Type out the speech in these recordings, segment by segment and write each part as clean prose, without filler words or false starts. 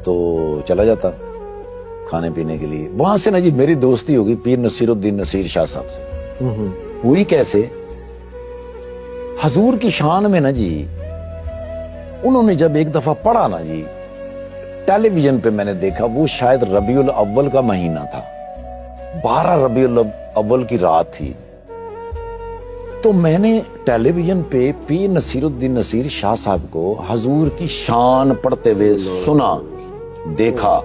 تو چلا جاتا کھانے پینے کے لیے. وہاں سے نا جی میری دوستی ہوگی پیر نصیر الدین نصیر شاہ صاحب سے. ہوئی کیسے؟ حضور کی شان میں نا جی انہوں نے جب ایک دفعہ پڑھا نا جی ٹیلی ویژن پہ میں نے دیکھا، وہ شاید ربیع الاول کا مہینہ تھا، 12 ربیع الاول کی رات تھی. تو میں نے ٹیلی ویژن پہ پیر نصیر الدین نصیر شاہ صاحب کو حضور کی شان پڑھتے ہوئے سنا، دیکھا.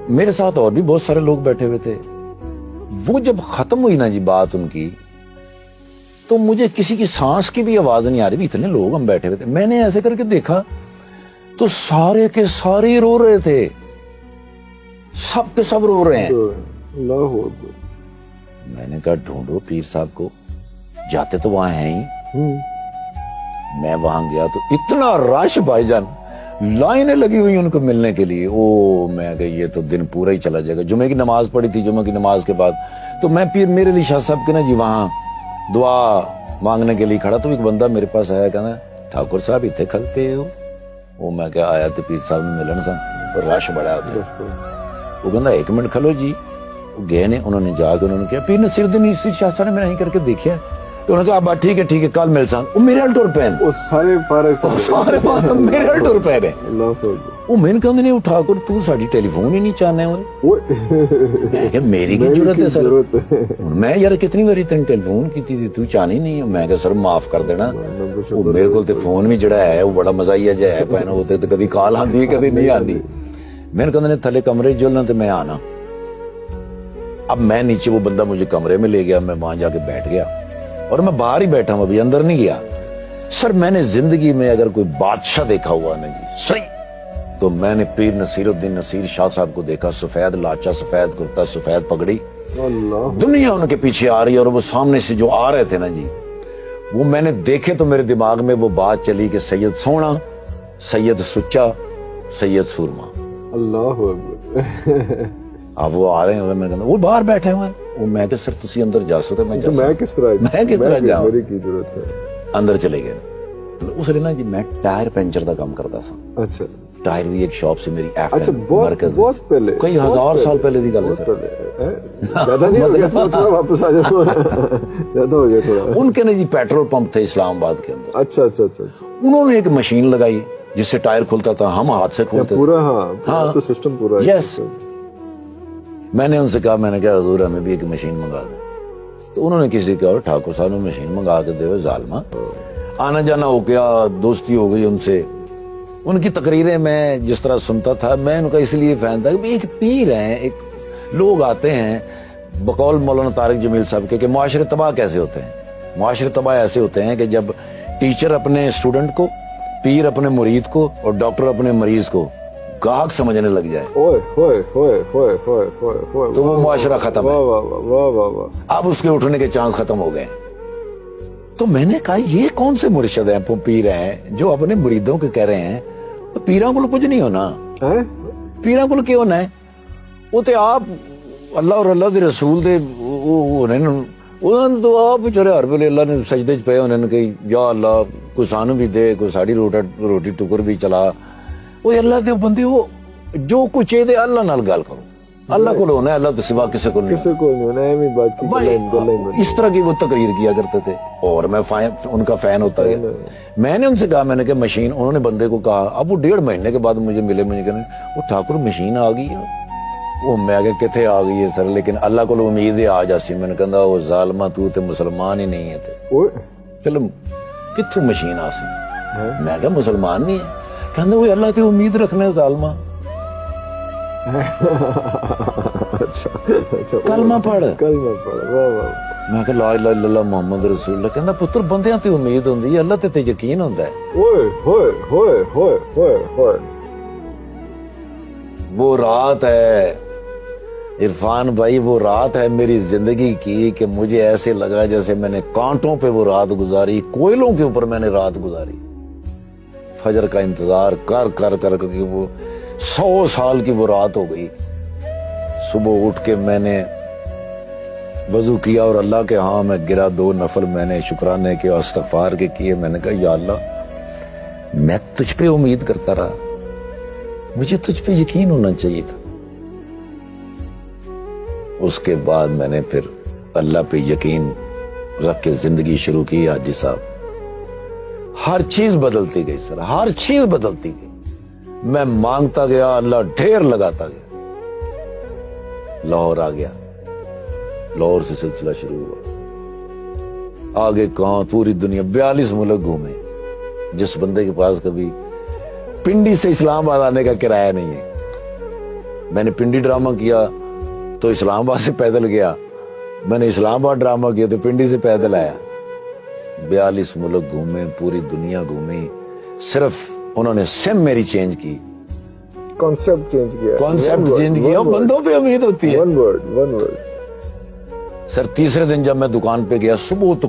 میرے ساتھ اور بھی بہت سارے لوگ بیٹھے ہوئے تھے. وہ جب ختم ہوئی نا جی بات ان کی، تو مجھے کسی کی سانس کی بھی آواز نہیں آ رہی. اتنے لوگ ہم بیٹھے ہوئے تھے. میں نے ایسے کر کے دیکھا تو سارے کے سارے رو رہے تھے، سب کے سب رو رہے ہیں. میں نے کہا ڈھونڈو پیر صاحب کو، جاتے تو وہاں ہیں ہی. میں وہاں گیا تو اتنا رش بھائی جان، لائنیں لگی ہوئی ان کو ملنے کے لیے. میں کہ یہ تو دن پورا ہی چلا جائے گا. جمعے کی نماز پڑھی تھی، جمعے کی نماز کے بعد تو میں پیر میرے علی شاہ صاحب کے نا جی وہاں دعا مانگنے کے لیے کھڑا. تو ایک بندہ میرے پاس آیا، کہنا ٹھاکر صاحب اتنے کھلتے ہو. میں کیا آیا تو پیر صاحب نے ملن سا رش بڑا. وہ کہنا 1 منٹ کھلو جی. گئے نے، انہوں نے جا کے انہوں نے کیا پیر نصیر الدین نصیر شاہ صاحب نے میں نہیں کر کے دیکھا. تو انہوں نے کہا اب ٹھیک ہے کل مل سان. وہ میرے الٹور پین سارے میرے الٹور پین ہے. وہ میں نے کہا نہیں ٹھاکر تو ساڈی ٹیلی فون ہی نہیں چاہنے ہوئے. میری کی ضرورت ہے سر؟ میں یار کتنی باری تین ٹیلی فون کی تھی تو چاہنی نہیں. میں کہا سر معاف کر دینا، میرے کو فون بھی جڑا ہے وہ بڑا مزہ ہی ہے پہنا ہوتے تو کبھی کال آتی کبھی نہیں آتی. میں نے کہا تھلے کمرے چلنا تو میں آنا. اب میں نیچے، وہ بندہ مجھے کمرے میں لے گیا، میں وہاں جا کے بیٹھ گیا اور میں باہر ہی بیٹھا ہوں، ابھی اندر نہیں گیا. سر میں نے زندگی میں اگر کوئی بادشاہ دیکھا ہوا نا جی صحیح، تو میں نے پیر نصیر الدین نصیر شاہ صاحب کو دیکھا. سفید لاچا، سفید کرتا، سفید پگڑی، دنیا ان کے پیچھے آ رہی ہے. اور وہ سامنے سے جو آ رہے تھے نا جی، وہ میں نے دیکھے تو میرے دماغ میں وہ بات چلی کہ سید سونا، سید سچا، سید سورما. اب وہ آ رہے ہیں، میں وہ باہر بیٹھے ہوئے ہیں. وہ میں کہ سر تسی اندر جا سکتے، میں کس طرح جاؤں؟ اندر چلے گئے. اس لیے نا جی میں ٹائر پنچر کا کام کرتا سا. اچھا، ٹائر دی ایک شاپ سے میری مرکز بہت پہلے، کئی ہزار سال پہلے دی گل ہے سر. زیادہ نہیں ہو گیا، تھوڑا واپس آ جاؤ. زیادہ ہو گیا تھوڑا. ان کے نا جی پیٹرول پمپ تھے اسلام آباد کے اندر. اچھا اچھا اچھا. انہوں نے ایک مشین لگائی جس سے ٹائر کھلتا تھا، ہم ہاتھ سے کھولتے پورا. ہاں تو سسٹم پورا. یس. میں نے ان سے کہا، میں نے کہا حضور ہمیں بھی ایک مشین منگا دیں. تو انہوں نے کسی کہا ٹھاکر صاحب نے مشین منگا کے دے ظالمہ. آنا جانا ہو گیا، دوستی ہو گئی ان سے. ان کی تقریریں میں جس طرح سنتا تھا، میں ان کا اس لیے فین تھا کہ ایک پیر ہیں، ایک لوگ آتے ہیں بقول مولانا طارق جمیل صاحب کے معاشرے تباہ کیسے ہوتے ہیں. معاشرے تباہ ایسے ہوتے ہیں کہ جب ٹیچر اپنے اسٹوڈنٹ کو، پیر اپنے مرید کو اور ڈاکٹر اپنے مریض کو گاہک سمجھنے لگ جائے تو وہ معاشرہ ختم ہے. اب اس کے اٹھنے کے چانس ختم ہو گئے. تو میں نے کہا یہ کون سے مرشد ہیں، پیر ہیں جو اپنے مریدوں کے کہہ رہے ہیں پیراں کو کچھ نہیں ہونا. پیراں کو کیوں ہونا ہے؟ وہ تو آپ اللہ اور اللہ کے رسول دے تو آپ بچارے ہر ویلے اللہ نے سجدے چ پے ہونے نے کہ یا اللہ کوئی سانو بھی دے، کوئی ساڑی روٹی ٹکر بھی چلا. وہ اللہ دے بندے، وہ جو کچھ چاہیے اللہ نال گل کرو. اللہ کو ہونا ہے، اللہ تو سوا کسی کو نہیں. اس طرح کی وہ تقریر کیا کرتے تھے اور میں ان کا فین ہوتا گیا. میں نے ان سے کہا، میں نے کہا مشین، انہوں نے بندے کو کہا. اب وہ 1.5 مہینے کے بعد مجھے ملے، مجھے کہنے وہ ٹھاکر مشین آ گئی ہے. وہ میں کہ کتنے آ گئی ہے سر، لیکن اللہ کو امید ہے آ جاسی. میں نے کہا وہ ظالمہ تو تے مسلمان ہی نہیں ہے. فلم کتوں مشین آ سی؟ میں کہا مسلمان نہیں ہے. کہنے وہ اللہ تے امید رکھنے ظالمہ. کلمہ پڑھ. میں کہ لا الہ الا اللہ محمد رسول اللہ. کہندا پتر بندیاں تے امید ہوندی ہے، اللہ تے یقین ہوندا ہے. وہ رات ہے عرفان بھائی، وہ رات ہے میری زندگی کی کہ مجھے ایسے لگا جیسے میں نے کانٹوں پہ وہ رات گزاری، کوئلوں کے اوپر میں نے رات گزاری. فجر کا انتظار کر کر کر کے وہ 100 سال کی وہ رات ہو گئی. صبح اٹھ کے میں نے وضو کیا اور اللہ کے ہاں میں گرا 2 نفل میں نے شکرانے کے اور استغفار کے کیے. میں نے کہا یا اللہ میں تجھ پہ امید کرتا رہا, مجھے تجھ پہ یقین ہونا چاہیے تھا. اس کے بعد میں نے پھر اللہ پہ یقین رکھ کے زندگی شروع کی. حاجی صاحب ہر چیز بدلتی گئی سر, ہر چیز بدلتی گئی. میں مانگتا گیا, اللہ ڈھیر لگاتا گیا. لاہور آ گیا, لاہور سے سلسلہ شروع ہوا. آگے کہاں پوری دنیا 42 ملک گھومے. جس بندے کے پاس کبھی پنڈی سے اسلام آباد آنے کا کرایہ نہیں ہے, میں نے پنڈی ڈرامہ کیا تو اسلام آباد سے پیدل گیا, میں نے اسلام آباد ڈرامہ کیا تو پنڈی سے پیدل آیا. 42 ملک گھومے, پوری دنیا گھومی. صرف انہوں نے سم میری چینج کی, کانسیپٹ چینج کیا. بندوں پہ امید ہوتی ہے. One word. سر تیسرے دن جب میں دکان پہ گیا, صبح